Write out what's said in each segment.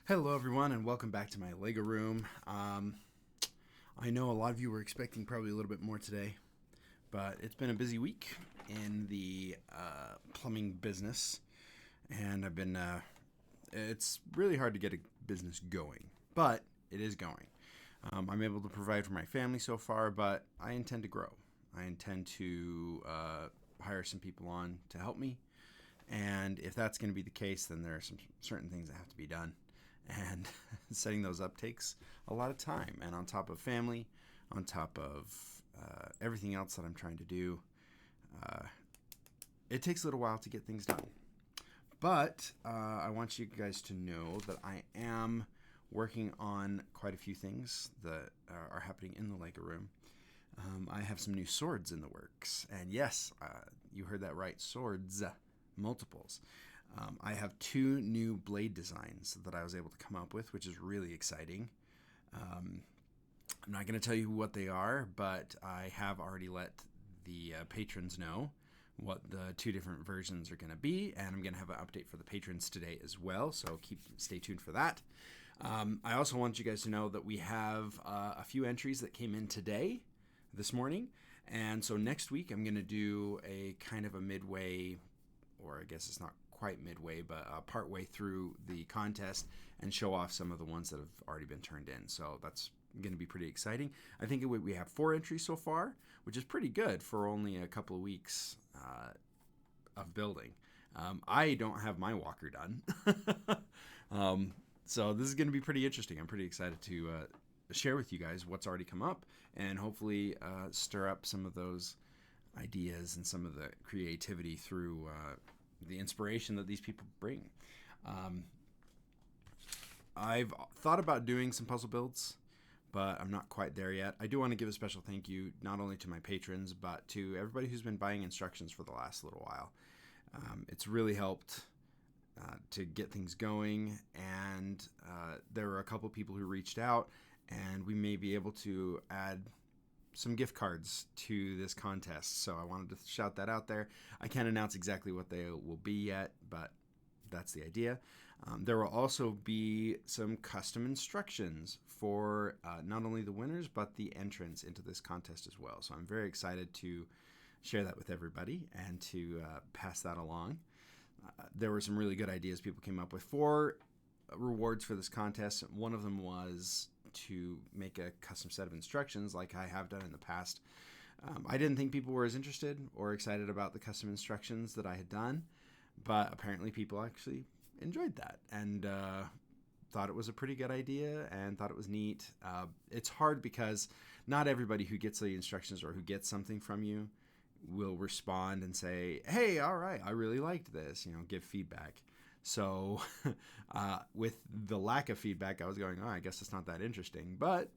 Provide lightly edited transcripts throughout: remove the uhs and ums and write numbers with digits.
Hello, everyone, and welcome back to my Lego room. I know a lot of you were expecting probably a little bit more today, but it's been a busy week in the plumbing business, and it's really hard to get a business going, but it is going. I'm able to provide for my family so far, but I intend to grow. I intend to hire some people on to help me, and if that's going to be the case, then there are some certain things that have to be done. And setting those up takes a lot of time. And on top of family, on top of everything else that I'm trying to do, it takes a little while to get things done. But I want you guys to know that I am working on quite a few things that are happening in the Lego room. I have some new swords in the works. And yes, you heard that right, swords, multiples. I have two new blade designs that I was able to come up with, which is really exciting. I'm not going to tell you what they are, but I have already let the patrons know what the two different versions are going to be, and I'm going to have an update for the patrons today as well, so stay tuned for that. I also want you guys to know that we have a few entries that came in this morning, and so next week I'm going to do a kind of a midway, or I guess it's not quite midway, but part way through the contest and show off some of the ones that have already been turned in. So that's going to be pretty exciting. I think we have 4 entries so far, which is pretty good for only a couple of weeks of building. I don't have my walker done. So this is going to be pretty interesting. I'm pretty excited to share with you guys what's already come up and hopefully stir up some of those ideas and some of the creativity through the inspiration that these people bring. I've thought about doing some puzzle builds, but I'm not quite there yet. I do want to give a special thank you not only to my patrons, but to everybody who's been buying instructions for the last little while. It's really helped to get things going, and there were a couple people who reached out, and we may be able to add some gift cards to this contest. So I wanted to shout that out there. I can't announce exactly what they will be yet, but that's the idea. There will also be some custom instructions for not only the winners, but the entrants into this contest as well. So I'm very excited to share that with everybody and to pass that along. There were some really good ideas people came up with for rewards for this contest. One of them was to make a custom set of instructions like I have done in the past. I didn't think people were as interested or excited about the custom instructions that I had done, but apparently people actually enjoyed that and thought it was a pretty good idea and thought it was neat. It's hard because not everybody who gets the instructions or who gets something from you will respond and say, hey, all right, I really liked this, give feedback. So with the lack of feedback, I was going, oh, I guess it's not that interesting. But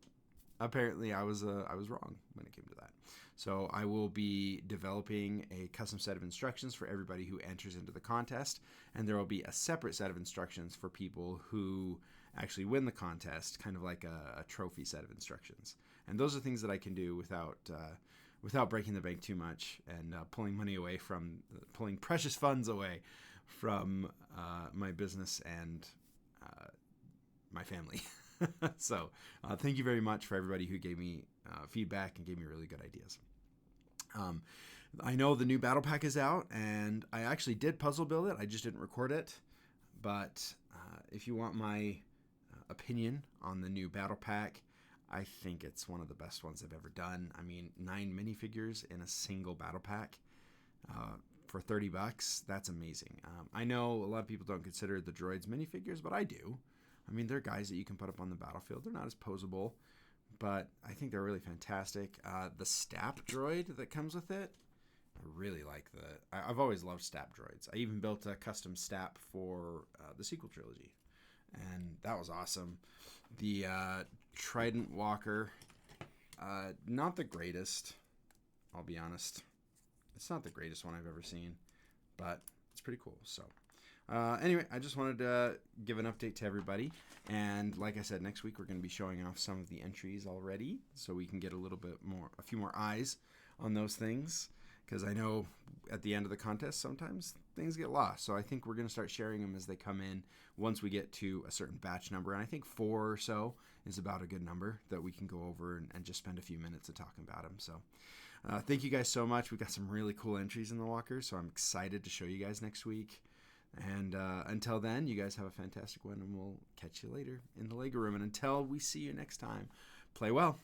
apparently I was wrong when it came to that. So I will be developing a custom set of instructions for everybody who enters into the contest. And there will be a separate set of instructions for people who actually win the contest, kind of like a trophy set of instructions. And those are things that I can do without breaking the bank too much and pulling precious funds away from my business and my family. So thank you very much for everybody who gave me feedback and gave me really good ideas. I know the new battle pack is out, and I actually did puzzle build it. I just didn't record it. But if you want my opinion on the new battle pack, I think it's one of the best ones I've ever done. I mean, 9 minifigures in a single battle pack for $30. That's amazing. I know a lot of people don't consider the droids minifigures, but I do. I mean, they're guys that you can put up on the battlefield. They're not as posable, but I think they're really fantastic. The Stap droid that comes with it, I really like I've always loved Stap droids. I even built a custom Stap for the sequel trilogy, and that was awesome. The Trident Walker, not the greatest, I'll be honest. It's not the greatest one I've ever seen, but it's pretty cool. So anyway, I just wanted to give an update to everybody. And like I said, next week we're going to be showing off some of the entries already, so we can get a few more eyes on those things. because I know at the end of the contest sometimes things get lost. So I think we're going to start sharing them as they come in once we get to a certain batch number. And I think 4 or so is about a good number that we can go over and just spend a few minutes of talking about them. So thank you guys so much. We've got some really cool entries in the walker, so I'm excited to show you guys next week. And until then, you guys have a fantastic one, and we'll catch you later in the Lego room. And until we see you next time, play well.